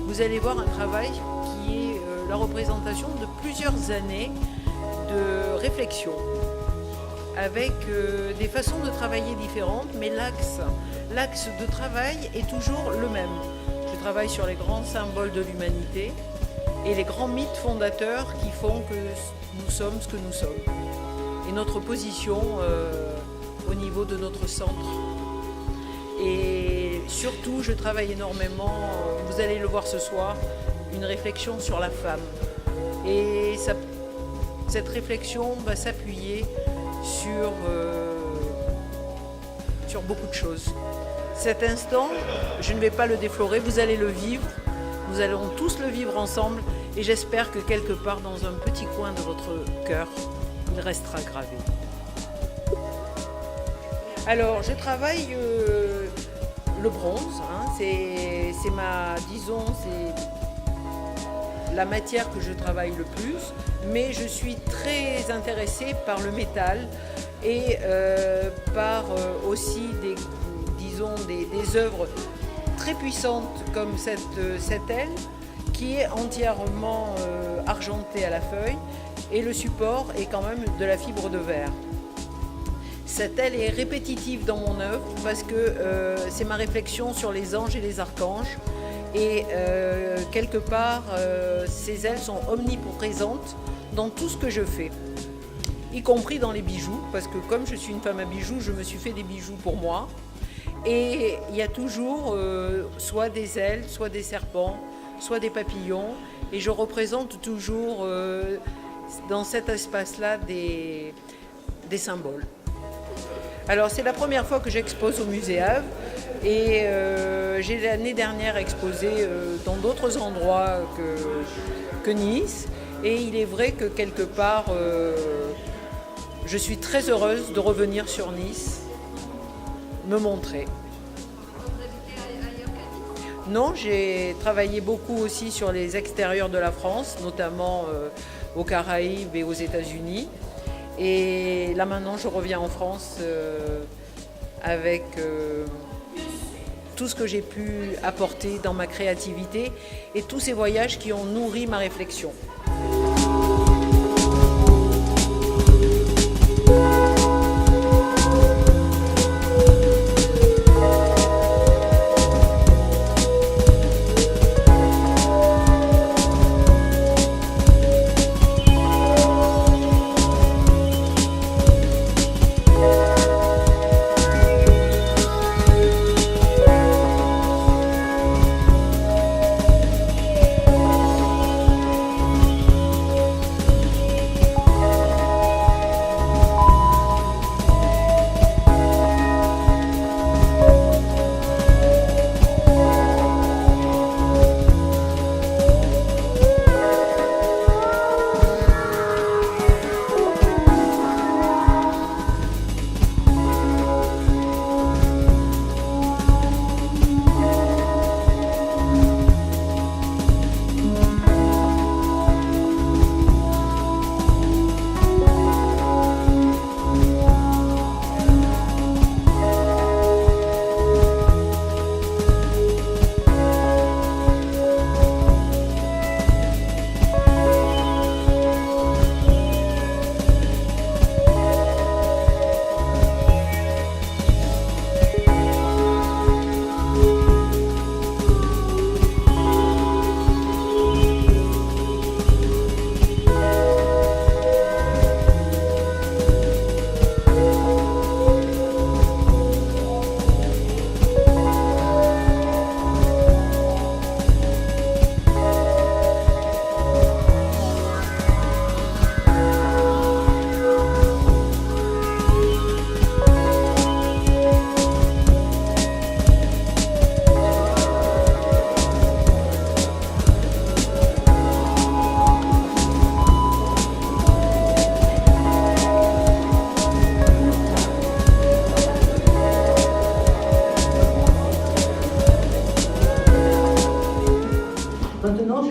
vous allez voir un travail qui est la représentation de plusieurs années de réflexion, avec des façons de travailler différentes, mais l'axe de travail est toujours le même. Je travaille sur les grands symboles de l'humanité et les grands mythes fondateurs qui font que nous sommes ce que nous sommes. Et notre position au niveau de notre centre. Et surtout, je travaille énormément, vous allez le voir ce soir, une réflexion sur la femme. Et cette réflexion va s'appuyer sur beaucoup de choses. Cet instant, je ne vais pas le déflorer, vous allez le vivre, nous allons tous le vivre ensemble et j'espère que quelque part dans un petit coin de votre cœur, il restera gravé. Alors, je travaille le bronze, hein, c'est la matière que je travaille le plus, mais je suis très intéressée par le métal et par aussi des œuvres très puissantes comme cette aile qui est entièrement argentée à la feuille et le support est quand même de la fibre de verre. Cette aile est répétitive dans mon œuvre parce que c'est ma réflexion sur les anges et les archanges. Et quelque part, ces ailes sont omniprésentes dans tout ce que je fais, y compris dans les bijoux, parce que comme je suis une femme à bijoux, je me suis fait des bijoux pour moi. Et il y a toujours soit des ailes, soit des serpents, soit des papillons. Et je représente toujours dans cet espace-là des symboles. Alors c'est la première fois que j'expose au Musée Havre et j'ai l'année dernière exposé dans d'autres endroits que Nice et il est vrai que quelque part je suis très heureuse de revenir sur Nice, me montrer. Non, j'ai travaillé beaucoup aussi sur les extérieurs de la France, notamment aux Caraïbes et aux États-Unis. Et là maintenant, je reviens en France avec tout ce que j'ai pu apporter dans ma créativité et tous ces voyages qui ont nourri ma réflexion.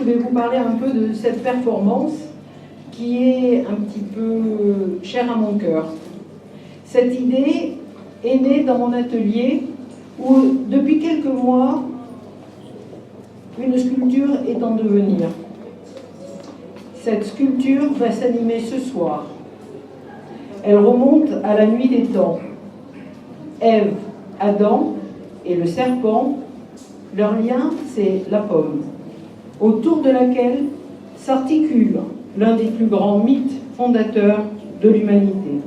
vais vous parler un peu de cette performance qui est un petit peu chère à mon cœur. Cette idée est née dans mon atelier où, depuis quelques mois, une sculpture est en devenir. Cette sculpture va s'animer ce soir. Elle remonte à la nuit des temps. Ève, Adam et le serpent, leur lien, c'est la pomme, autour de laquelle s'articule l'un des plus grands mythes fondateurs de l'humanité.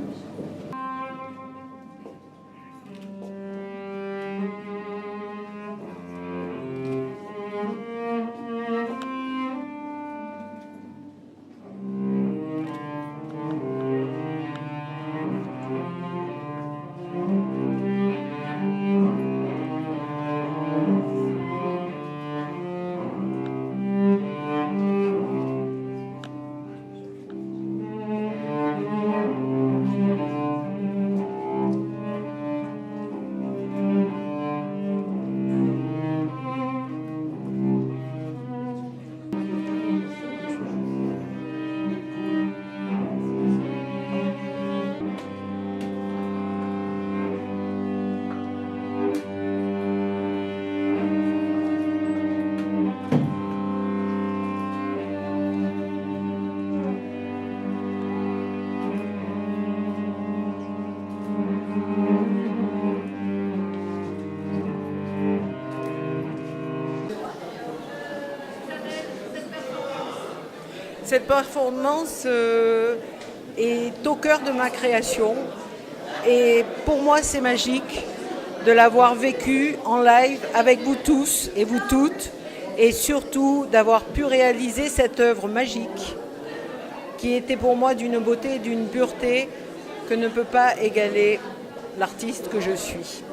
Cette performance est au cœur de ma création et pour moi c'est magique de l'avoir vécu en live avec vous tous et vous toutes et surtout d'avoir pu réaliser cette œuvre magique qui était pour moi d'une beauté et d'une pureté que ne peut pas égaler l'artiste que je suis.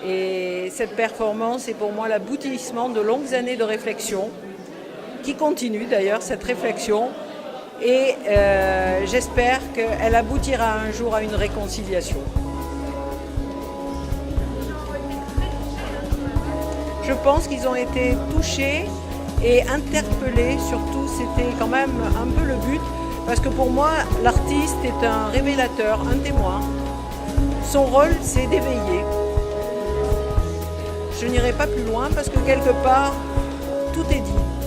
Et cette performance est pour moi l'aboutissement de longues années de réflexion qui continue d'ailleurs cette réflexion et j'espère qu'elle aboutira un jour à une réconciliation. Je pense qu'ils ont été touchés et interpellés, surtout c'était quand même un peu le but, parce que pour moi l'artiste est un révélateur, un témoin. Son rôle c'est d'éveiller. Je n'irai pas plus loin parce que quelque part tout est dit.